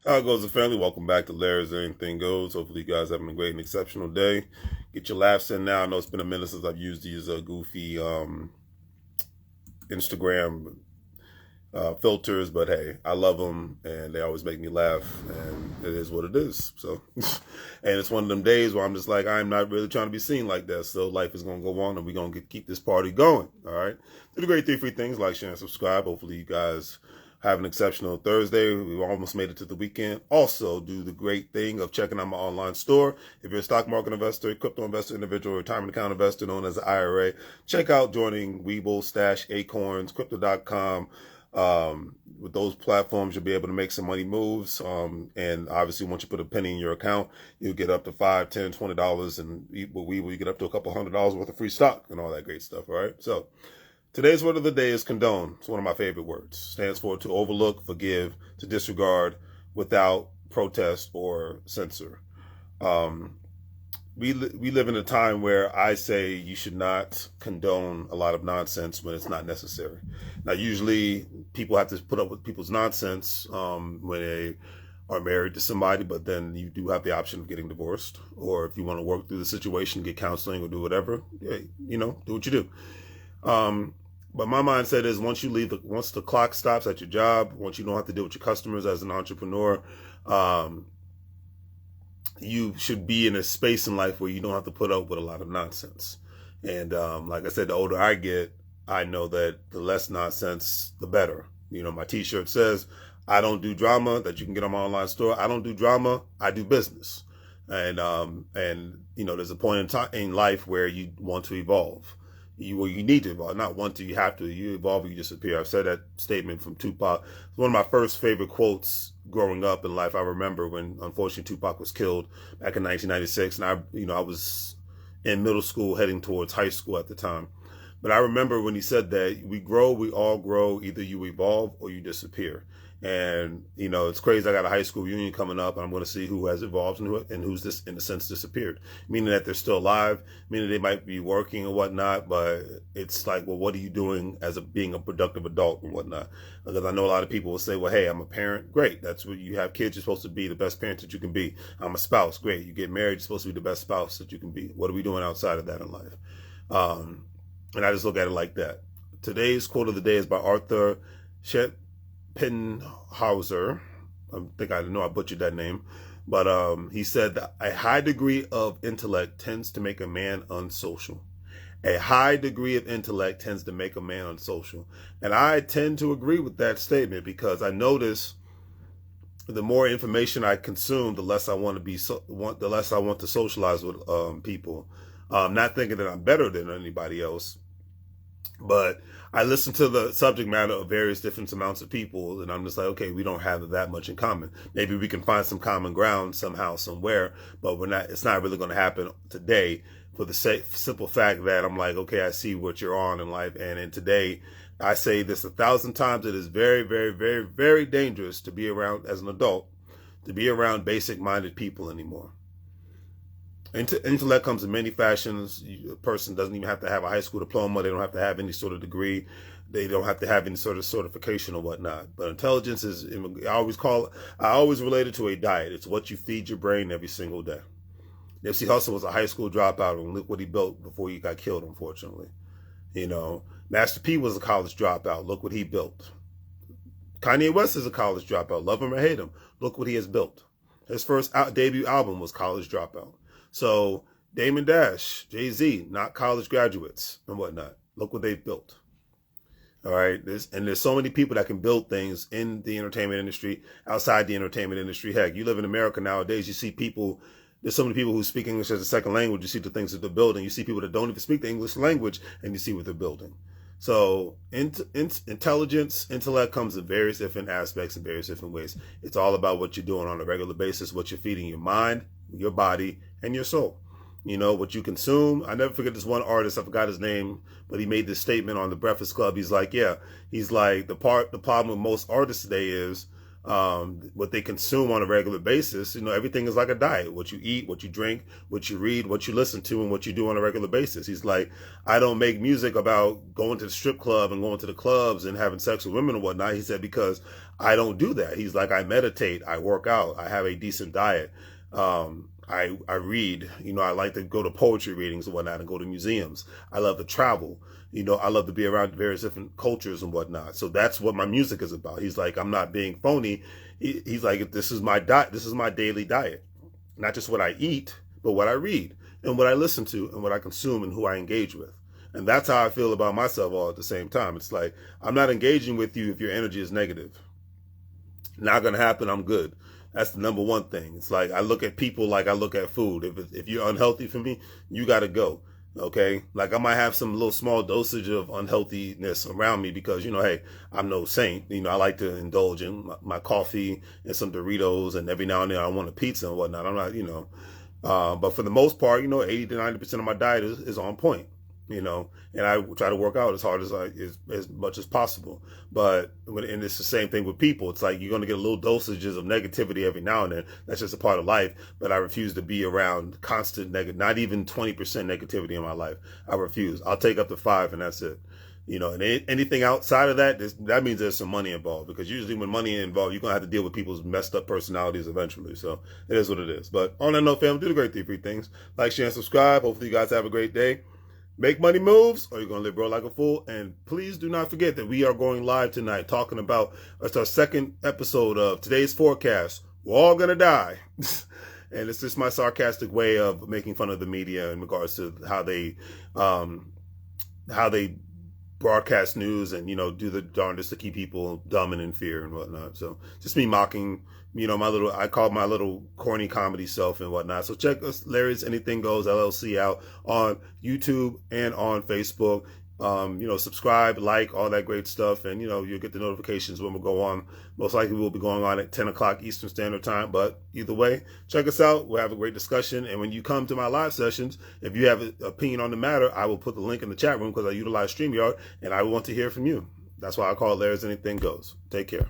How it goes, the family? Welcome back to Larry's Anything Goes. Hopefully, you guys having a great and exceptional day. Get your laughs in now. I know it's been a minute since I've used these goofy Instagram filters, but hey, I love them and they always make me laugh, and it is what it is. So, and it's one of them days where I'm just like, I'm not really trying to be seen like that. So, life is going to go on, and we're going to keep this party going. All right. Do the great three free things: like, share, and subscribe. Hopefully, you guys have an exceptional Thursday. We almost made it to the weekend. Also, do the great thing of checking out my online store. If you're a stock market investor, crypto investor, individual, retirement account investor known as an IRA, check out joining WEBULL, Stash, Acorns, Crypto.com. With those platforms, you'll be able to make some money moves. And obviously, once you put a penny in your account, you'll get up to $5, $10, $20, and with WEBULL, you get up to a couple $100 worth of free stock and all that great stuff. All right. So today's word of the day is condone. It's one of my favorite words. Stands for to overlook, forgive, to disregard without protest or censor. We live in a time where I say you should not condone a lot of nonsense when it's not necessary. Now, usually people have to put up with people's nonsense when they are married to somebody, but then you do have the option of getting divorced, or if you want to work through the situation, get counseling or do whatever, do what you do. But my mindset is once the clock stops at your job, once you don't have to deal with your customers as an entrepreneur, you should be in a space in life where you don't have to put up with a lot of nonsense. And like I said, the older I get, I know that the less nonsense, the better. My t-shirt says, I don't do drama, that you can get on my online store. I don't do drama, I do business. And there's a point in time in life where you want to evolve. You need to evolve, not want to, you have to. You evolve or you disappear. I've said that statement from Tupac. It's one of my first favorite quotes growing up in life. I remember when, unfortunately, Tupac was killed back in 1996, and I was in middle school heading towards high school at the time. But I remember when he said that we all grow, either you evolve or you disappear. And, it's crazy. I got a high school reunion coming up, and I'm going to see who has evolved and who's this, in a sense, disappeared. Meaning that they're still alive, meaning they might be working or whatnot, but it's like, well, what are you doing as being a productive adult and whatnot? Because I know a lot of people will say, well, hey, I'm a parent. Great. That's what you have kids. You're supposed to be the best parent that you can be. I'm a spouse. Great. You get married. You're supposed to be the best spouse that you can be. What are we doing outside of that in life? And I just look at it like that. Today's quote of the day is by Arthur Schopenhauer. I know I butchered that name, but he said that a high degree of intellect tends to make a man unsocial. A high degree of intellect tends to make a man unsocial. And I tend to agree with that statement because I notice the more information I consume, the less I want to socialize with people. Not thinking that I'm better than anybody else, but I listen to the subject matter of various different amounts of people, and I'm just like, okay, we don't have that much in common. Maybe we can find some common ground somehow, somewhere, but it's not really going to happen today for the simple fact that I'm like, okay, I see what you're on in life. And in today, I say this 1,000 times, it is very, very, very, very dangerous to be around, as an adult, to be around basic-minded people anymore. Intellect comes in many fashions. A person doesn't even have to have a high school diploma. They don't have to have any sort of degree. They don't have to have any sort of certification or whatnot. But intelligence is, I always relate it to a diet. It's what you feed your brain every single day. Nipsey Hussle was a high school dropout, and look what he built before he got killed, unfortunately. Master P was a college dropout. Look what he built. Kanye West is a college dropout. Love him or hate him. Look what he has built. His first debut album was college dropout. So Damon Dash, Jay-Z, not college graduates and whatnot. Look what they've built. All right. There's so many people that can build things in the entertainment industry, outside the entertainment industry. Heck, you live in America nowadays, you see there's so many people who speak English as a second language. You see the things that they're building. You see people that don't even speak the English language, and you see what they're building. So intelligence, intellect comes in various different aspects in various different ways. It's all about what you're doing on a regular basis, what you're feeding your mind, your body, and your soul. What you consume. I never forget this one artist, I forgot his name, but he made this statement on the Breakfast Club. He's like, the problem with most artists today is what they consume on a regular basis. Everything is like a diet. What you eat, what you drink, what you read, what you listen to, and what you do on a regular basis. He's like, I don't make music about going to the strip club and going to the clubs and having sex with women and whatnot. He said, because I don't do that. He's like, I meditate, I work out, I have a decent diet. I read, I like to go to poetry readings and whatnot and go to museums. I love to travel. I love to be around various different cultures and whatnot. So that's what my music is about. He's like, I'm not being phony. He's like, this is my diet. This is my daily diet. Not just what I eat, but what I read and what I listen to and what I consume and who I engage with. And that's how I feel about myself all at the same time. It's like, I'm not engaging with you if your energy is negative. Not going to happen. I'm good. That's the number one thing. It's like, I look at people like I look at food. If you're unhealthy for me, you got to go. Okay. Like I might have some little small dosage of unhealthiness around me because, hey, I'm no saint. I like to indulge in my coffee and some Doritos, and every now and then I want a pizza and whatnot. I'm not, but for the most part, 80 to 90% of my diet is on point, and I try to work out as hard as much as possible. And it's the same thing with people. It's like, you're going to get little dosages of negativity every now and then. That's just a part of life. But I refuse to be around constant not even 20% negativity in my life. I refuse. I'll take up to 5 and that's it. And anything outside of that, that means there's some money involved, because usually when money is involved, you're going to have to deal with people's messed up personalities eventually. So it is what it is. But on that note, family, do the great 3 things. Like, share, and subscribe. Hopefully you guys have a great day. Make money moves, or you're going to live broke like a fool. And please do not forget that we are going live tonight talking about, it's our second episode of today's forecast. We're all going to die. And it's just my sarcastic way of making fun of the media in regards to how they broadcast news and, do the darndest to keep people dumb and in fear and whatnot. So just me mocking, I call my little corny comedy self and whatnot. So check us, Larry's Anything Goes LLC, out on YouTube and on Facebook. Subscribe, like, all that great stuff. And, you'll get the notifications when we go on. Most likely we'll be going on at 10 o'clock Eastern Standard Time. But either way, check us out. We'll have a great discussion. And when you come to my live sessions, if you have an opinion on the matter, I will put the link in the chat room because I utilize StreamYard, and I want to hear from you. That's why I call it Larry's Anything Goes. Take care.